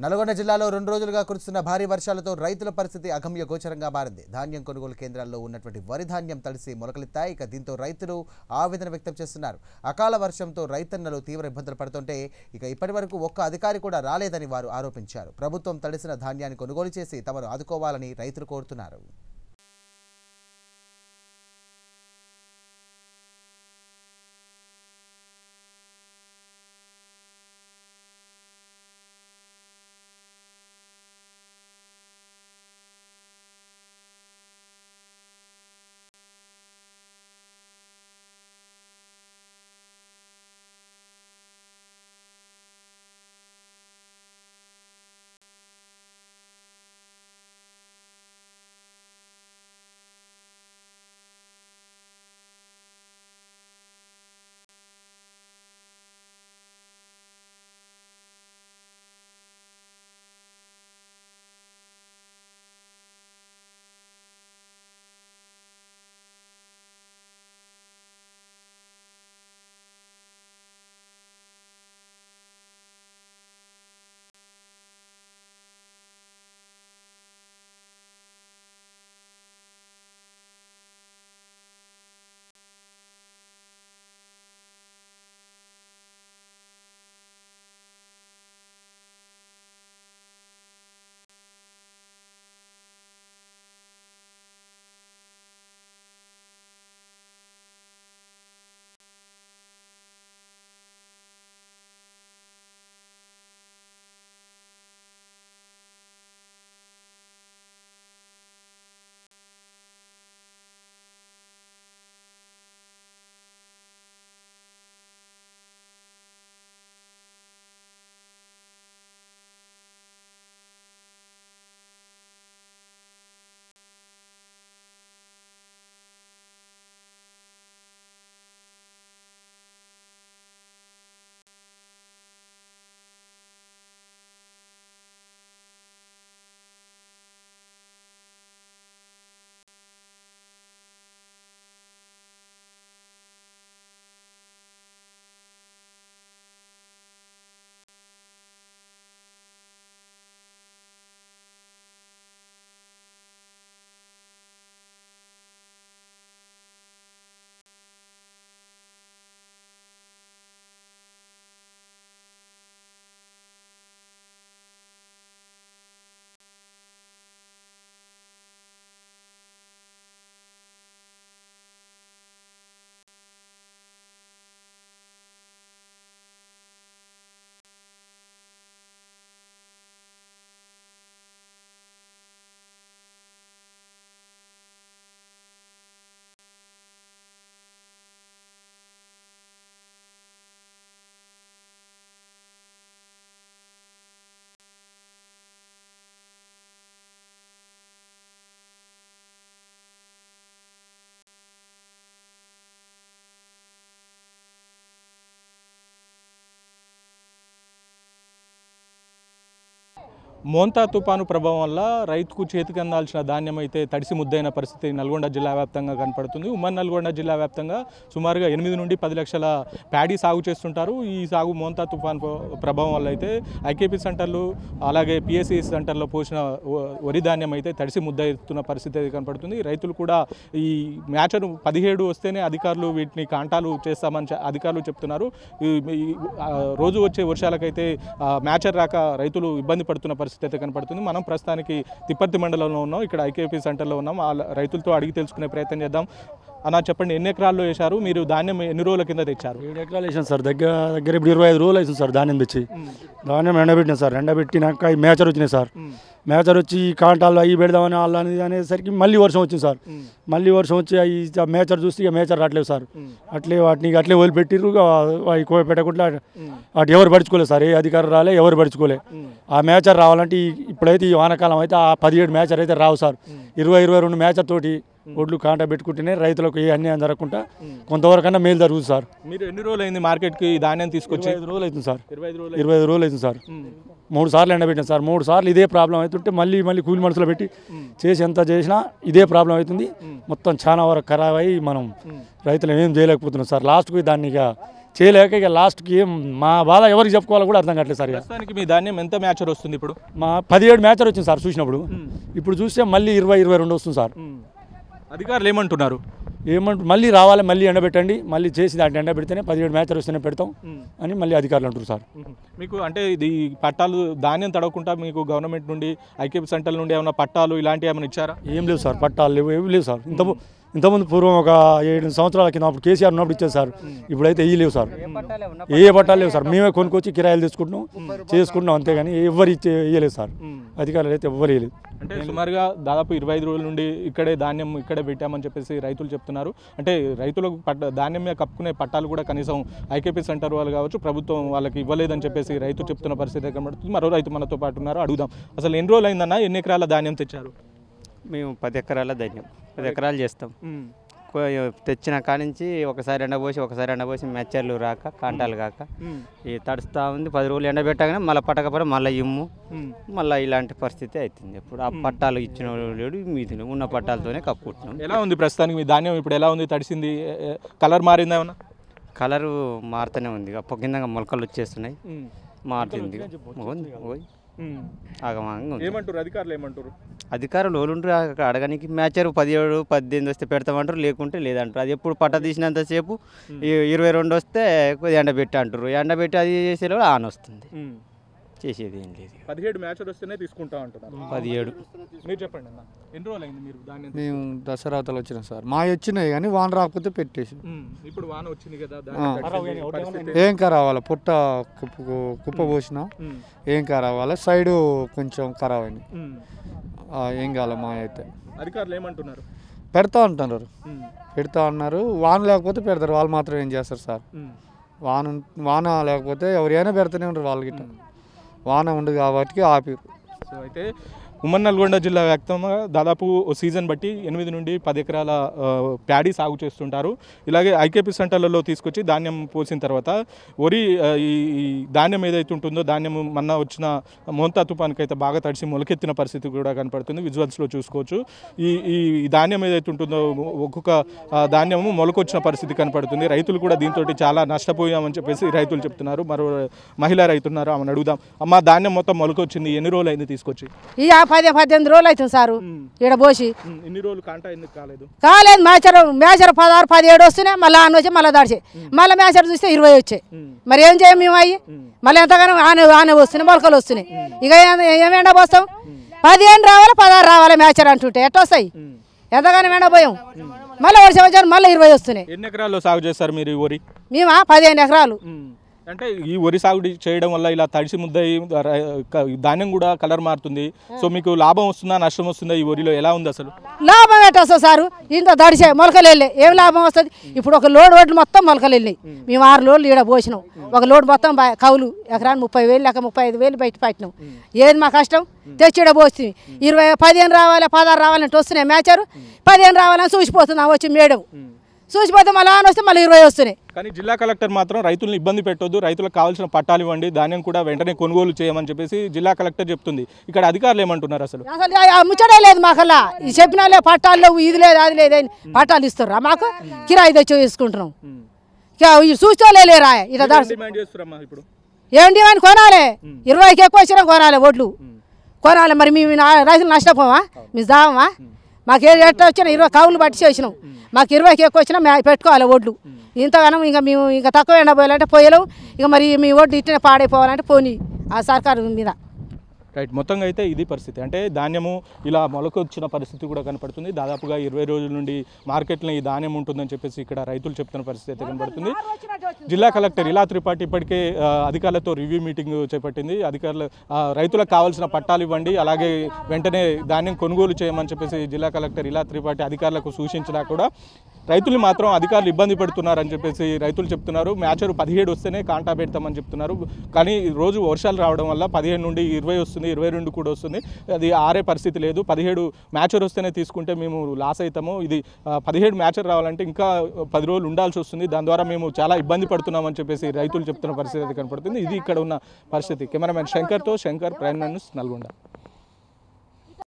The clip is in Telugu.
నల్గొండ జిల్లాలో 2 రోజులుగా కురుస్తున్న భారీ వర్షాలతో రైతుల పరిస్థితి అగమ్య గోచరంగా మారింది. ధాన్యం కొనుగోలు కేంద్రాల్లో ఉన్నటువంటి వరి ధాన్యం తడిసి మొలకలెత్తాయి. దీంతో రైతులు ఆవేదన వ్యక్తం చేస్తున్నారు. అకాల వర్షంతో రైతన్నలు తీవ్ర ఇబ్బందులు పడుతుంటే ఇప్పటివరకు ఒక్క అధికారి కూడా రాలేదని వారు ఆరోపించారు. ప్రభుత్వం తడిసిన ధాన్యాన్ని కొనుగోలు చేసి తమను ఆదుకోవాలని రైతులు కోరుతున్నారు. మోంతా తుఫాను ప్రభావం వల్ల రైతుకు చేతికి అందాల్సిన ధాన్యం అయితే తడిసి ముద్దైన పరిస్థితి నల్గొండ జిల్లా వ్యాప్తంగా కనపడుతుంది. ఉమ్మడి నల్గొండ జిల్లా వ్యాప్తంగా సుమారుగా 8 నుండి 10 లక్షల ప్యాడీ సాగు చేస్తుంటారు. ఈ సాగు మోంతా తుఫాను ప్రభావం వల్ల అయితే ఐకేపీ సెంటర్లు అలాగే పిఎస్సి సెంటర్లో పోసిన వరి ధాన్యం అయితే తడిసి ముద్దవుతున్న పరిస్థితి అయితే కనపడుతుంది. రైతులు కూడా ఈ మ్యాచర్ 17 వస్తేనే అధికారులు వీటిని కాంటాలు చేస్తామని అధికారులు చెప్తున్నారు. రోజు వచ్చే వర్షాలకైతే మ్యాచర్ రాక రైతులు ఇబ్బంది పడుతున్న పరిస్థితి అయితే కనపడుతుంది. మనం ప్రస్తుతానికి తిప్పర్తి మండలంలో ఉన్నాం. ఇక్కడ ఐకేపీ సెంటర్లో ఉన్నాం. రైతులతో అడిగి తెలుసుకునే ప్రయత్నం చేద్దాం. అన్నా చెప్పండి, ఎన్ని ఎకరాల్లో వేశారు? మీరు ధాన్యం ఎన్ని రోజుల కింద తెచ్చారు? 7 ఎకరాలు వేసాను సార్. దగ్గర ఇప్పుడు 25 రోజులు అవుతుంది సార్ ధాన్యం తెచ్చి. ధాన్యం ఎండబెట్టినా సార్. ఎండబెట్టినాక ఈ మేచర్ వచ్చినాయి సార్. మేచర్ వచ్చి కాంటాల్లో అవి పెడదామని వాళ్ళు అనేసరికి మళ్ళీ వర్షం వచ్చింది సార్. మళ్ళీ వర్షం వచ్చి అవి మేచర్ చూస్తే ఇక మేచర్ రావట్లేదు సార్. వాటిని అట్లే వదిలిపెట్టిర్రు. అవి పెట్టకుండా అటు ఎవరు పడుచుకోలేదు సార్. ఏ అధికారులు రాలే, ఎవరు పడుచుకోలే. ఆ మేచర్ రావాలంటే ఇప్పుడైతే ఈ వానాకాలం అయితే ఆ 17 మేచర్ అయితే రావు సార్. 20-22 మేచర్ తోటి ఒడ్లు కాంటా పెట్టుకుంటేనే రైతులకు ఏ అన్యాయం జరగకుండా కొంతవరకన్నా మేలు జరుగుతుంది సార్. మీరు ఎన్ని రోజులు అయింది మార్కెట్కి ధాన్యం తీసుకొచ్చి? 25 రోజులు అవుతుంది సార్. 25 రోజులు అవుతుంది సార్. 3 సార్లు ఎండబెట్టాను సార్. 3 సార్లు ఇదే ప్రాబ్లం అవుతుంటే మళ్ళీ కూలి మనుషులు పెట్టి చేసి ఎంత చేసినా ఇదే ప్రాబ్లం అవుతుంది. మొత్తం చాలా వరకు ఖరాబ్ అయ్యి మనం రైతులు ఏం చేయలేకపోతున్నాం సార్. లాస్ట్కి దాన్ని ఇక చేయలేక ఇక లాస్ట్కి మా బాధ ఎవరికి చెప్పుకోవాలో కూడా అర్థం కావట్లేదు సార్. ప్రస్తుతానికి మీ ధాన్యం ఎంత మ్యాచర్ వస్తుంది ఇప్పుడు? మా 17 మ్యాచర్ వచ్చింది సార్ చూసినప్పుడు. ఇప్పుడు చూస్తే మళ్ళీ 20-22 వస్తుంది సార్. అధికారులు ఏమంటున్నారు? మళ్ళీ రావాలి, మళ్ళీ ఎండబెట్టండి, మళ్ళీ చేసి దాంట్లో ఎండబెడితేనే 17 మ్యాచర్ వస్తేనే పెడతాం అని మళ్ళీ అధికారులు అంటారు సార్. మీకు అంటే ఇది పట్టాలు ధాన్యం తడవకుండా మీకు గవర్నమెంట్ నుండి ఐకేపీ సెంటర్ నుండి ఏమైనా పట్టాలు ఇలాంటివి ఏమైనా ఇచ్చారా? ఏం లేవు సార్, పట్టాలు లేవు, ఏమి లేవు సార్. ఇంతకుముందు పూర్వం ఒక 7 సంవత్సరాల కింద అప్పుడు కేసీఆర్ ఉన్నప్పుడు ఇచ్చేది సార్. ఇప్పుడైతే ఇవి లేవు సార్, ఏ పట్టాలు లేవు సార్. మేమే కొనుక్కొచ్చి కిరాయిలు తీసుకుంటున్నాం, చేసుకుంటున్నాం, అంతేగాని ఎవరు ఇవ్వలేదు సార్. అధికారులు అయితే ఎవ్వరు ఇవ్వలేదు. అంటే సుమారుగా దాదాపు 25 రోజుల నుండి ఇక్కడే ధాన్యం ఇక్కడే పెట్టామని చెప్పేసి రైతులు చెప్తున్నారు. అంటే రైతులకు ధాన్యం మీద కప్పుకునే పట్టాలు కూడా కనీసం ఐకేపీ సెంటర్ వాళ్ళు కావచ్చు ప్రభుత్వం వాళ్ళకి ఇవ్వలేదని చెప్పేసి రైతు చెప్తున్న పరిస్థితి కనబడుతుంది. మరో రైతు మనతో పాటు ఉన్నారు, అడుగుదాం. అసలు ఎన్ని రోజులు అయిందన్న, ఎన్ని ఎకరాల ధాన్యం తెచ్చారు? మేము 10 ఎకరాల ధాన్యం 10 ఎకరాలు చేస్తాం. తెచ్చిన కానించి ఒకసారి ఎండబోసి మెచ్చర్లు రాక కాంటాలు కాక ఈ తడుస్తూ ఉంది. 10 రోజులు ఎండబెట్టగానే మళ్ళీ పట్టకపోతే మళ్ళీ ఇమ్ము మళ్ళీ ఇలాంటి పరిస్థితి అవుతుంది. ఇప్పుడు ఆ పట్టాలు ఇచ్చిన లేడు, మీది ఉన్న పట్టాలతోనే కప్పుకుంటున్నాం. ఎలా ఉంది ప్రస్తుతానికి మీ ధాన్యం? ఇప్పుడు ఎలా ఉంది? తడిసింది, కలర్ మారిందా ఏమన్నా? కలరు మారుతూనే ఉంది, కింద మొలకలు వచ్చేస్తున్నాయి, మారుతుంది. ఏమంటారు అధికారులు? ఏమంటారు అధికారులు ఓలుంటారు అడగడానికి? మ్యాచర్ 17-18 వస్తే పెడతామంటారు, లేకుంటే లేదంటారు. అది ఎప్పుడు పట్ట తీసినంతసేపు 22 వస్తే ఎండబెట్టి అంటారు. ఎండబెట్టి అది చేసేలో ఆన్ వస్తుంది, చేసేది ఏం లేదు. 17 మ్యాచర్ వస్తేనే తీసుకుంటా అంటున్నారు. 17 మీరు చెప్పండి అన్న, ఎన్ని రోజులు అయింది మీరు ధాన్యం? మేము దసరాతలు వచ్చినాం సార్. మా వచ్చినాయి కానీ వాన రాకపోతే పెట్టేసి. ఇప్పుడు వాన వచ్చింది కదా, ఏం రావాలి, పుట్ట కుప్ప పోసినా ఏం రావాలి, సైడు కొంచెం ఖరాబ్ అయినాయి, ఏం కావాలి. మా అయితే అధికారులు ఏమంటున్నారు? పెడతా అంటున్నారు, పెడతా అన్నారు. వాన లేకపోతే పెడతారు, వాళ్ళు మాత్రం ఏం చేస్తారు సార్. వాన లేకపోతే ఎవరైనా పెడతానే ఉంటారు, వాళ్ళకి వాన ఉండదు కాబట్టి ఆపిరు. సో అయితే ఉమ్మడి నల్గొండ జిల్లా వ్యాప్తంగా దాదాపు సీజన్ బట్టి 8 నుండి 10 ఎకరాల ప్యాడీ సాగు చేస్తుంటారు. ఇలాగే ఐకేపీ సెంటర్లలో తీసుకొచ్చి ధాన్యం పోసిన తర్వాత వరి ఈ ధాన్యం ఏదైతే ఉంటుందో ధాన్యం మొన్న వచ్చిన మోంతా తుఫాన్కి అయితే బాగా తడిసి మొలకెత్తిన పరిస్థితి కూడా కనపడుతుంది. విజువల్స్లో చూసుకోవచ్చు. ఈ ధాన్యం ఏదైతే ఉంటుందో ఒక్కొక్క ధాన్యము మొలకొచ్చిన పరిస్థితి కనపడుతుంది. రైతులు కూడా దీంతో చాలా నష్టపోయామని చెప్పేసి రైతులు చెప్తున్నారు. మరో మహిళా రైతున్నారు, ఆమెను అడుగుదాం. అమ్మ, ధాన్యం మొత్తం మొలకొచ్చింది, ఎన్ని రోజులు అయింది తీసుకొచ్చి? 10-18 రోజులు అవుతుంది సారు ఇక్కడ పోసి. ఎన్ని రోజులు కాంటా ఎందుకు కాలేదు? మేచర్ 16-17 వస్తున్నాయి, మళ్ళీ ఆన వచ్చి మళ్ళీ దాడిచి మళ్ళీ మేచర్ చూస్తే 20 వచ్చాయి. మరి ఏం చేయం మేము? అయ్యి మళ్ళీ ఎంతగానో ఆనే వస్తున్నాయి, మొలకలు వస్తున్నాయి. ఇక ఏం ఎండ పోస్తాం? 15 రావాలి, 16 రావాలి మేచర్ అంటుంటే ఎట్ట వస్తాయి? ఎంతగానో ఎండపోయాం, మళ్ళీ వర్షం వచ్చారు, మళ్ళీ 20 వస్తున్నాయి. ఎన్ని ఎకరాల్లో సాగు చేస్తారు మీరు వరి? మేమా 15 ఎకరాలు. అంటే ఈ వరి సాగు చేయడం వల్ల ఇలా తడిసి ముద్దయి ధాన్యం కూడా కలర్ మారుతుంది. సో మీకు లాభం వస్తుందా నష్టం వస్తుందా ఈ వరిలో? ఎలా ఉంది అసలు? లాభం ఎట్లా వస్తుంది సారు? ఇంత తడిసే మొలకలు వెళ్ళాయి, ఏం లాభం వస్తుంది? ఇప్పుడు ఒక లోడ్ వడ్లు మొత్తం మొలకలు వెళ్ళినాయి. మేము 6 లోడ్లు ఈడ పోసినాం. ఒక లోడ్ మొత్తం కౌలు ఎకరాన్ని 30,000 లేక 35,000 బయట పెట్టినాం. ఏది మా కష్టం? తెచ్చి ఈడ పోస్తుంది. 15 రావాలి, 16 రావాలంటే వస్తున్నాయి మేచరు. 15 రావాలని చూసిపోతున్నాం, వచ్చి మేడం చూసిపోతే మళ్ళీ ఆన్ వస్తే మళ్ళీ 20 వస్తున్నాయి. కానీ జిల్లా కలెక్టర్ మాత్రం రైతులను ఇబ్బంది పెట్టొద్దు, రైతులకు కావాల్సిన పట్టాలు ఇవ్వండి, ధాన్యం కూడా వెంటనే కొనుగోలు చేయమని చెప్పేసి జిల్లా కలెక్టర్ చెప్తుంది. ఇక్కడ అధికారులు ఏమంటున్నారు? అసలు ముచ్చటే లేదు మాకల్లా. ఇది చెప్పినా లేదు, పట్టాలు లేవు, ఇది లేదు అది లేదు, పట్టాలు ఇస్తారు మాకు, కిరాయి తెచ్చి తీసుకుంటున్నాం. చూస్తూలే లేరా ఇట్లా ఇప్పుడు ఏం డిమాండ్? కొనాలి, 20కి ఎక్కువ వచ్చినా కొనాలి, ఓట్లు కొనాలి. మరి మేము రైతులు నష్టపోవా? మేము దావమా? మాకు ఎట్లా వచ్చినా 20 కౌలు బట్టి చేసినాం. మాకు 20కి ఎక్కువ వచ్చినా పెట్టుకోవాలి ఓట్లు. ఇంతగానం ఇంకా మేము ఇంకా తక్కువ ఎండపోయాలంటే పోయలేము. ఇక మరి మీ ఓట్లు ఇట్లనే పాడైపోవాలంటే పోనీ ఆ సర్కారు మీద. రైట్, మొత్తంగా అయితే ఇది పరిస్థితి. అంటే ధాన్యము ఇలా మొలకొచ్చిన పరిస్థితి కూడా కనపడుతుంది. దాదాపుగా 20 రోజుల నుండి మార్కెట్లో ఈ ధాన్యం ఉంటుందని చెప్పేసి ఇక్కడ రైతులు చెప్తున్న పరిస్థితి అయితే కనపడుతుంది. జిల్లా కలెక్టర్ ఇలా త్రిపాఠి ఇప్పటికే అధికారులతో రివ్యూ మీటింగ్ చేపట్టింది. అధికారులు రైతులకు కావాల్సిన పట్టాలు ఇవ్వండి, అలాగే వెంటనే ధాన్యం కొనుగోలు చేయమని చెప్పేసి జిల్లా కలెక్టర్ ఇలా త్రిపాఠి అధికారులకు సూచించినా కూడా రైతులు మాత్రం అధికారులు ఇబ్బంది పెడుతున్నారని చెప్పేసి రైతులు చెప్తున్నారు. మ్యాచర్ 17 వస్తేనే కాంటా పెడతామని చెప్తున్నారు. కానీ రోజు వర్షాలు రావడం వల్ల 15 నుండి 20 వస్తుంది, 22 కూడా వస్తుంది. అది ఆరే పరిస్థితి లేదు. 17 మ్యాచర్ వస్తేనే తీసుకుంటే మేము లాస్ అవుతాము. ఇది 17 మ్యాచర్ రావాలంటే ఇంకా 10 రోజులు ఉండాల్సి వస్తుంది. దాని ద్వారా మేము చాలా ఇబ్బంది పడుతున్నామని చెప్పేసి రైతులు చెప్తున్న పరిస్థితి కనపడుతుంది. ఇది ఇక్కడ ఉన్న పరిస్థితి. కెమెరామెన్ శంకర్తో శంకర్, ప్రైమ్ న్యూస్, నల్గొండ.